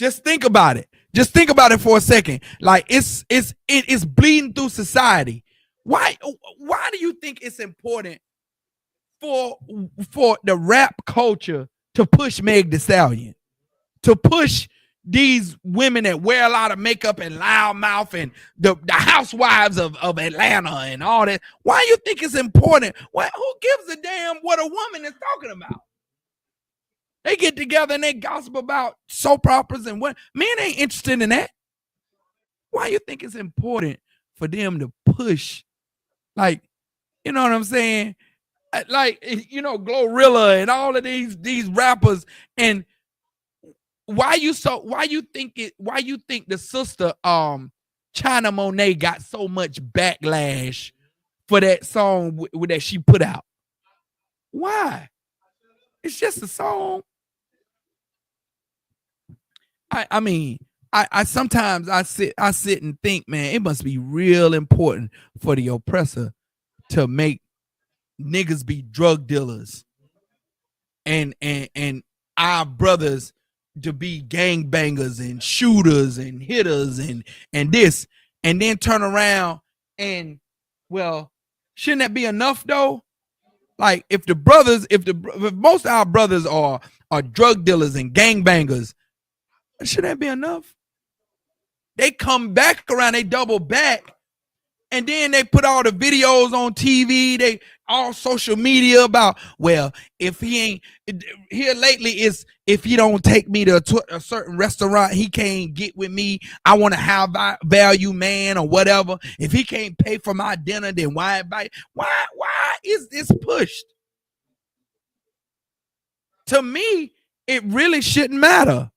Just think about it. Just think about it for a second. Like it's bleeding through society. Why do you think it's important for the rap culture to push Meg Thee Stallion, to push these women that wear a lot of makeup and loud mouth and the housewives of Atlanta and all that? Why do you think it's important? Well, who gives a damn what a woman is talking about? They get together and they gossip about soap operas and what. Men ain't interested in that. Why you think it's important for them to push, like, you know what I'm saying? Like, you know, Glorilla and all of these rappers. And why you think the sister China Monet got so much backlash for that song that she put out? Why? It's just a song. I mean, I sometimes I sit and think, man, it must be real important for the oppressor to make niggas be drug dealers and our brothers to be gangbangers and shooters and hitters and this, and then turn around and, well, shouldn't that be enough though? Like if most of our brothers are drug dealers and gangbangers, should that be enough? They come back around, they double back, and then they put all the videos on TV, they all social media about, well, if he ain't here lately, is if he don't take me to a certain restaurant, he can't get with me. I want to have value man or whatever. If he can't pay for my dinner, then why is this pushed? To me, it really shouldn't matter.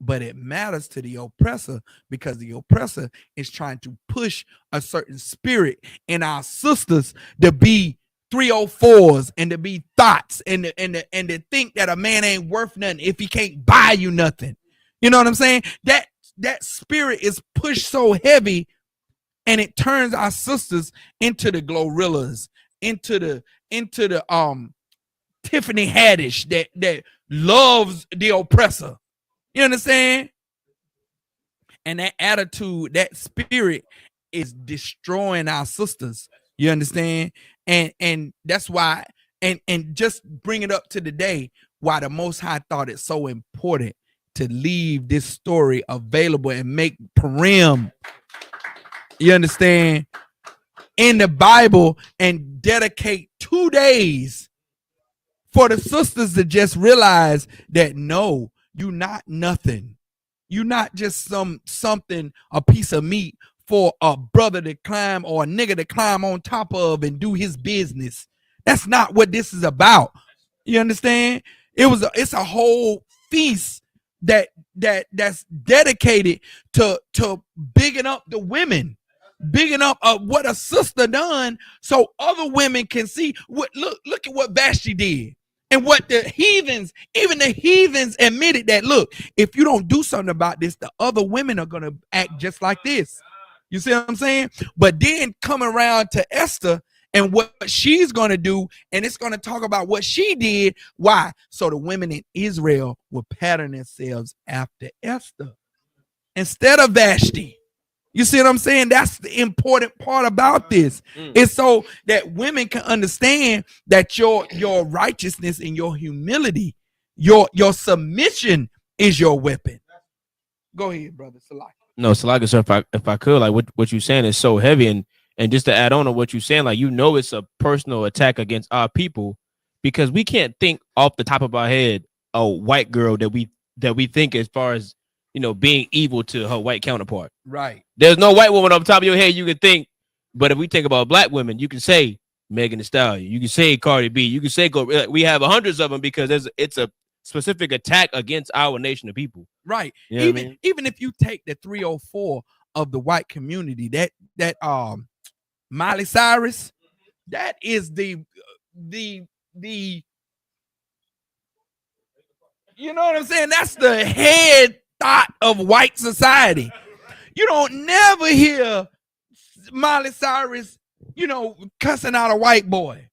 But it matters to the oppressor, because the oppressor is trying to push a certain spirit in our sisters to be 304s and to be thoughts and to think that a man ain't worth nothing if he can't buy you nothing. You know what I'm saying? That spirit is pushed so heavy, and it turns our sisters into the Glorillas, into the Tiffany Haddish that loves the oppressor. You understand? And that attitude, that spirit is destroying our sisters. You understand? And that's why, and just bring it up to the day, why the Most High thought it so important to leave this story available and make Purim, you understand, in the Bible, and dedicate 2 days for the sisters to just realize that, no, you not nothing. You not just something, a piece of meat for a brother to climb or a nigga to climb on top of and do his business. That's not what this is about. You understand? It's a whole feast that's dedicated to bigging up the women, bigging up what a sister done, so other women can see what. Look at what Vashti did. And what the heathens, even the heathens, admitted that, look, if you don't do something about this, the other women are going to act just like this. You see what I'm saying? But then come around to Esther and what she's going to do, and it's going to talk about what she did. Why? So the women in Israel will pattern themselves after Esther instead of Vashti. You see what I'm saying? That's the important part about this. It's so that women can understand that your righteousness and your humility, your submission is your weapon. Go ahead, brother Salaki. No, Salaki, sir, if I could, like what you're saying is so heavy, and just to add on to what you're saying, like, you know, it's a personal attack against our people, because we can't think off the top of our head a white girl that we think as far as, you know, being evil to her white counterpart. Right. There's no white woman on the top of your head you can think, but if we think about black women, you can say Megan Thee Stallion, you can say Cardi B, you can say we have hundreds of them, because it's a specific attack against our nation of people. Right. You know even if you take the 304 of the white community, that Miley Cyrus, that is the you know what I'm saying? That's the head thought of white society. You don't never hear Miley Cyrus, you know, cussing out a white boy,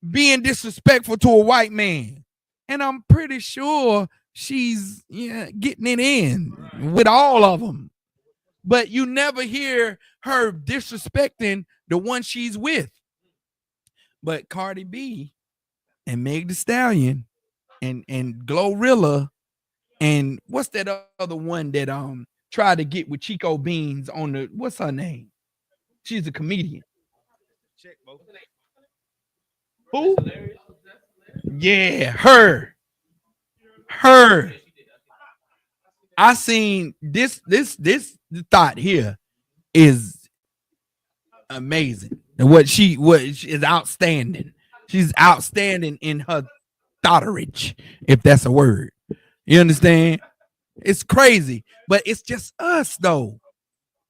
being disrespectful to a white man. And I'm pretty sure she's getting it in with all of them. But you never hear her disrespecting the one she's with. But Cardi B and Meg Thee Stallion and Glorilla and what's that other one that tried to get with Chico Beans on the what's her name? She's a comedian. Who? Yeah, her. I seen this thought here is amazing. And what she is outstanding. She's outstanding in her thoughterage, if that's a word. You understand? It's crazy, but it's just us though.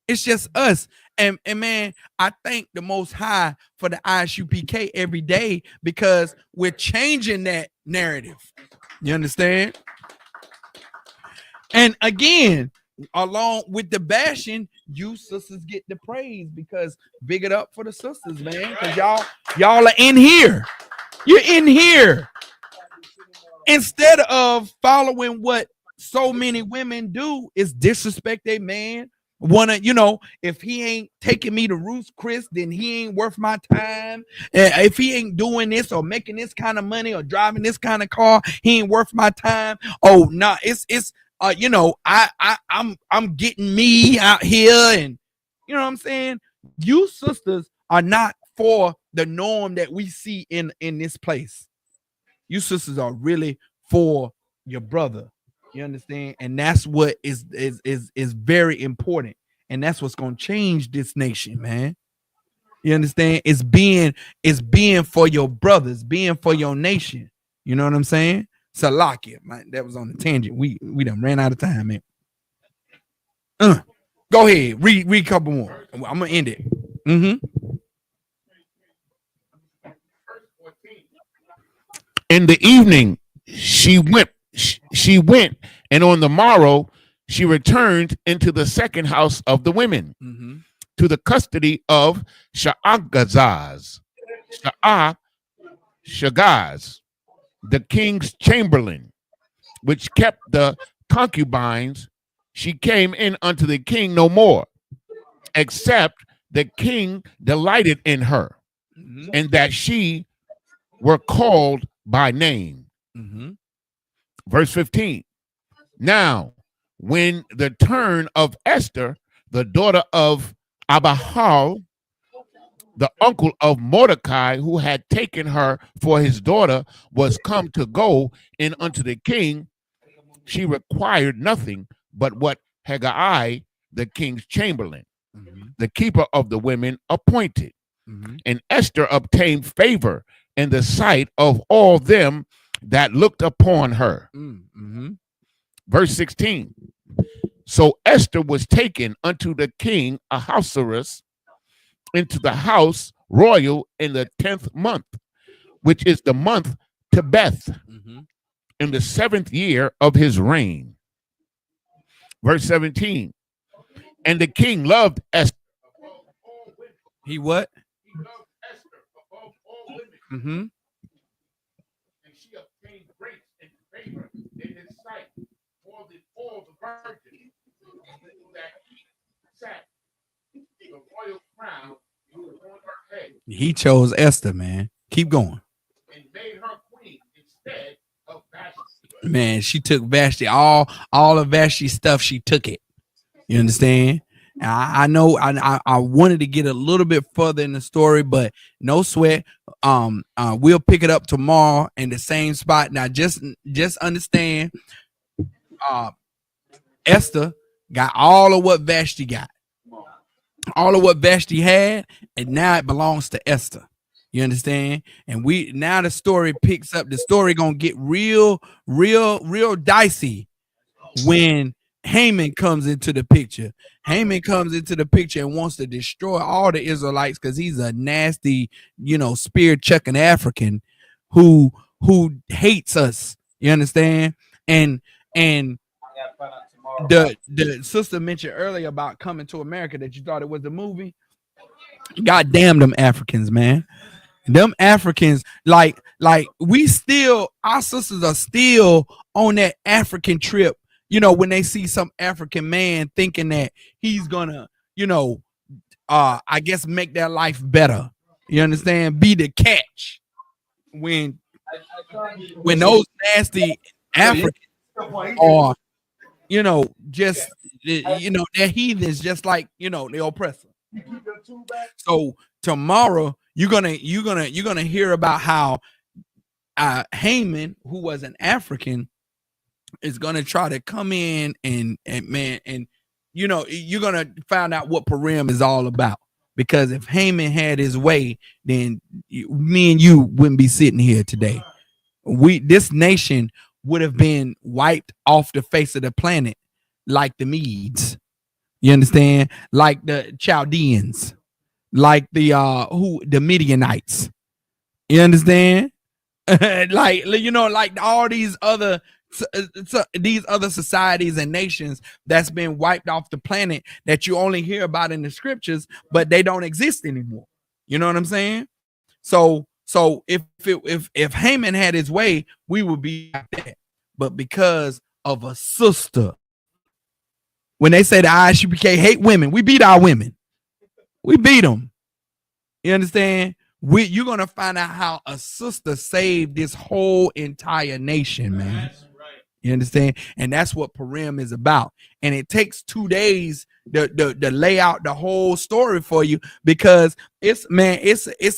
It's just us. And man, I thank the Most High for the I.S.U.P.K every day because we're changing that narrative. You understand? And again, along with the bashing, you sisters get the praise because big it up for the sisters, man. Because y'all are in here. You're in here. Instead of following what so many women do is disrespect a man. If he ain't taking me to Ruth's Chris, then he ain't worth my time. If he ain't doing this or making this kind of money or driving this kind of car, he ain't worth my time. Oh, no, it's I'm getting me out here, and you know what I'm saying? You sisters are not for the norm that we see in this place. You sisters are really for your brother. You understand? And that's what is very important. And that's what's gonna change this nation, man. You understand? It's being for your brothers, being for your nation. You know what I'm saying? Salakia, man. That was on the tangent. We done ran out of time, man. Go ahead, read a couple more. I'm gonna end it. In the evening, she went, and on the morrow she returned into the second house of the women to the custody of Shagaz, the king's chamberlain, which kept the concubines. She came in unto the king no more, except the king delighted in her, and that she were called by name. Verse 15. Now, when the turn of Esther, the daughter of Abihal, the uncle of Mordecai, who had taken her for his daughter, was come to go in unto the king, she required nothing but what Haggai, the king's chamberlain, the keeper of the women, appointed. And Esther obtained favor in the sight of all them that looked upon her. Verse 16. So Esther was taken unto the king Ahasuerus into the house royal in the 10th month, which is the month Tebeth, in the 7th year of his reign. Verse 17. And the king loved Esther. He what? He loved Esther above all women. And she obtained grace and favor in his sight more than all the virgins, that he sat the royal crown on her head. He chose Esther, man. Keep going. And made her queen instead of Vashti. Man, she took Vashti. All of Vashti's stuff, she took it. You understand? I know I wanted to get a little bit further in the story, but no sweat. We'll pick it up tomorrow in the same spot. Now just understand, Esther got all of what Vashti got, all of what Vashti had, and now it belongs to Esther. You understand? And now the story picks up. The story gonna get real dicey when Haman comes into the picture. Haman comes into the picture and wants to destroy all the Israelites because he's a nasty, spear chucking African who hates us. You understand? And the sister mentioned earlier about Coming to America that you thought it was the movie. God damn them Africans, man. Them Africans, like our sisters are still on that African trip, when they see some African man thinking that he's gonna, I guess make their life better. You understand? Be the catch when those nasty Africans are, just they're heathens, just like the oppressor. So tomorrow you're gonna hear about how Haman, who was an African, is gonna try to come in and you're gonna find out what Purim is all about. Because if Haman had his way, then me and you wouldn't be sitting here today. This nation would have been wiped off the face of the planet, like the Medes. You understand? Like the Chaldeans, like the Midianites. You understand? like all these other societies and nations that's been wiped off the planet that you only hear about in the scriptures, but they don't exist anymore. You know what I'm saying? So if Haman had his way, we would be like that. But because of a sister, when they say the I.S.U.P.K hate women, we beat our women. We beat them. You understand? You're gonna find out how a sister saved this whole entire nation, man. You understand? And that's what Purim is about. And it takes 2 days to lay out the whole story for you, because it's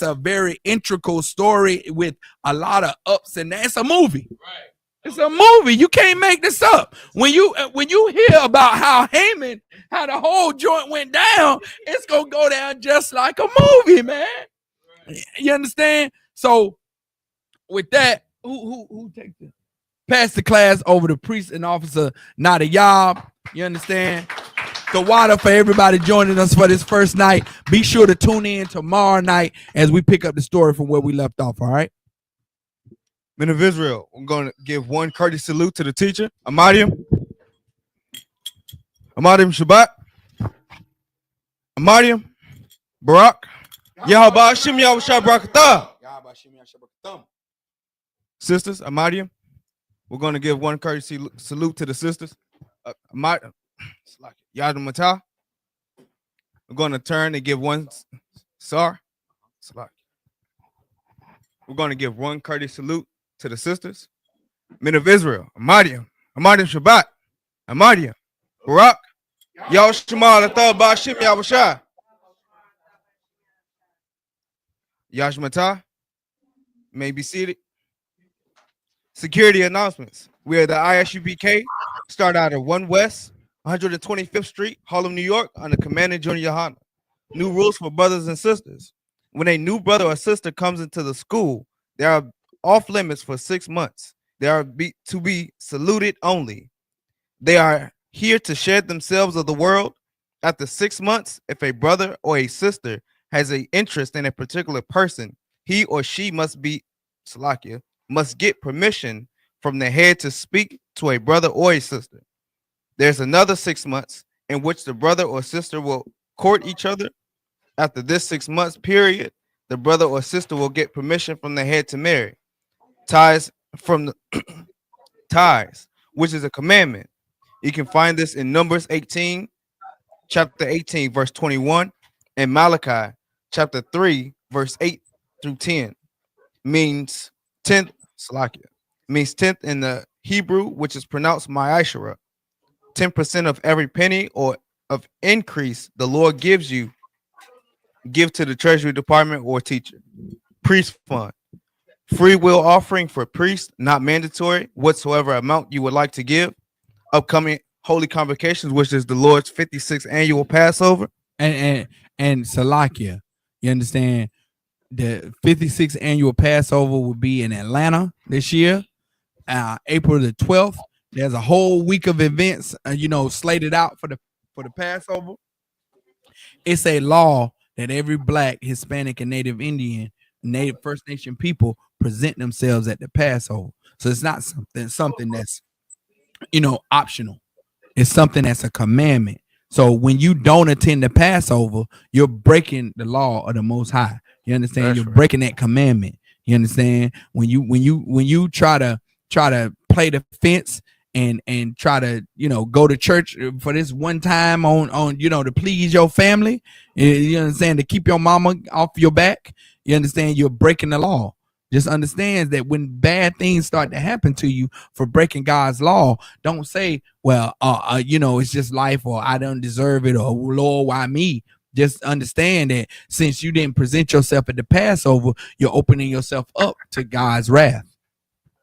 a very integral story with a lot of ups and downs. It's a movie. Right. It's a movie. You can't make this up. When you hear about how the whole joint went down, it's gonna go down just like a movie, man. You understand? So with that, who takes it? Pass the class over to priest and officer Nadayab. You understand? The water for everybody joining us for this first night. Be sure to tune in tomorrow night as we pick up the story from where we left off. All right. Men of Israel, I'm going to give one courteous salute to the teacher, Amadium. Amadium Shabbat. Amadium Barak. Yahweh Hashem Yahweh Shabrakatah. Sisters, Amadium. We're going to give one courtesy salute to the sisters. Yadam Matah. We're going to turn and give one We're going to give one courteous salute to the sisters. Men of Israel, Amadium Shabbat, Amadium Barak, Yahweh Shema Latah Ba'ashim Yahweh Shah. Yashmatah, may be seated. Security announcements. We are the I.S.U.P.K. Start out at 1 West, 125th Street, Harlem, New York, under Commander Junior Yohana. New rules for brothers and sisters. When a new brother or sister comes into the school, they are off limits for 6 months. They are to be saluted only. They are here to shed themselves of the world. After 6 months, if a brother or a sister has an interest in a particular person, he or she must get permission from the head to speak to a brother or a sister. There's another 6 months in which the brother or sister will court each other. After this 6 months period, the brother or sister will get permission from the head to marry. Ties, which is a commandment. You can find this in Numbers 18, chapter 18, verse 21, and Malachi, chapter 3, verse 8 through 10. Means 10th, means 10th in the Hebrew, which is pronounced ma'ashara. 10% of every penny or of increase the Lord gives you, give to the Treasury Department or teacher. Priest fund. Free will offering for priests, not mandatory, whatsoever amount you would like to give. Upcoming holy convocations, which is the Lord's 56th annual Passover. And Salakia, you understand? The 56th annual Passover will be in Atlanta this year, April the 12th. There's a whole week of events, slated out for the Passover. It's a law that every Black, Hispanic, and Native Indian, Native First Nation people present themselves at the Passover. So it's not something that's, optional. It's something that's a commandment. So when you don't attend the Passover, you're breaking the law of the Most High. You understand? That's You're breaking that commandment. You understand? When you try to play the fence and try to, you know, go to church for this one time on you know, to please your family, you understand, to keep your mama off your back, you understand, you're breaking the law. Just understand that when bad things start to happen to you for breaking God's law, don't say, well, you know, it's just life, or I don't deserve it, or Lord, why me? Just understand that since you didn't present yourself at the Passover, you're opening yourself up to God's wrath.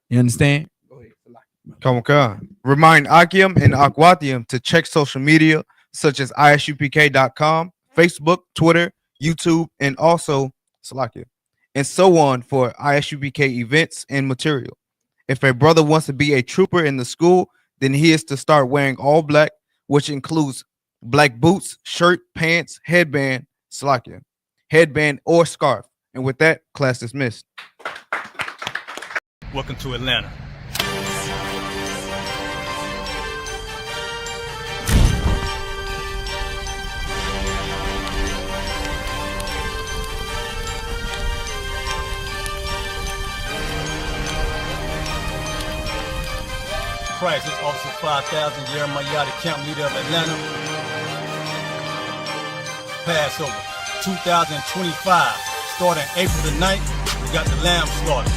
You understand? Go ahead. Come on. Remind Akim and Akwatium to check social media such as ISUPK.com, Facebook, Twitter, YouTube, and also Salakia, and so on for I.S.U.P.K events and material. If a brother wants to be a trooper in the school, then he is to start wearing all black, which includes black boots, shirt, pants, headband, Salakia, headband or scarf. And with that, class dismissed. Welcome to Atlanta. Christ is Officer 5000, Jeremiah, the camp leader of Atlanta. Passover 2025, starting April the 9th, we got the lamb slaughter.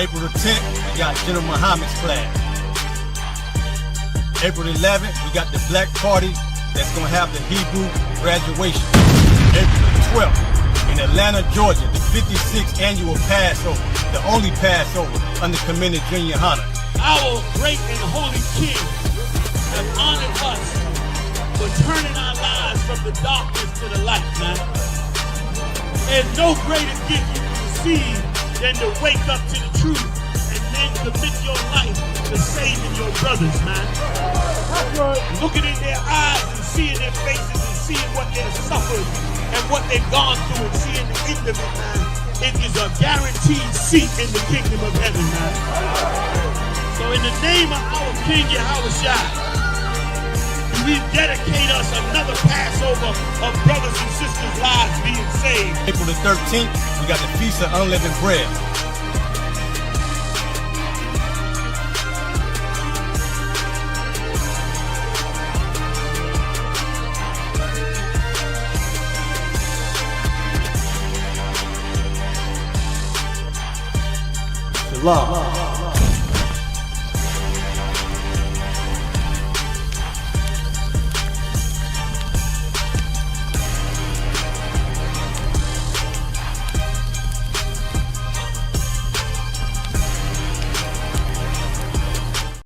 April the 10th, we got General Muhammad's flag. April the 11th, we got the black party that's gonna have the Hebrew graduation. April the 12th, in Atlanta, Georgia, the 56th annual Passover, the only Passover under Commander Junior Hunter. Our great and holy King has honored us for turning our lives from the darkness to the light, man. There's no greater gift you can receive than to wake up to the truth and then commit your life to saving your brothers, man. Looking in their eyes and seeing their faces and seeing what they've suffered and what they've gone through and seeing the end of it, man. It is a guaranteed seat in the kingdom of heaven, man. So in the name of our King Yahushua, we dedicate us another Passover of brothers and sisters' lives being saved. April the 13th, we got the Feast of Unleavened Bread. Shalom.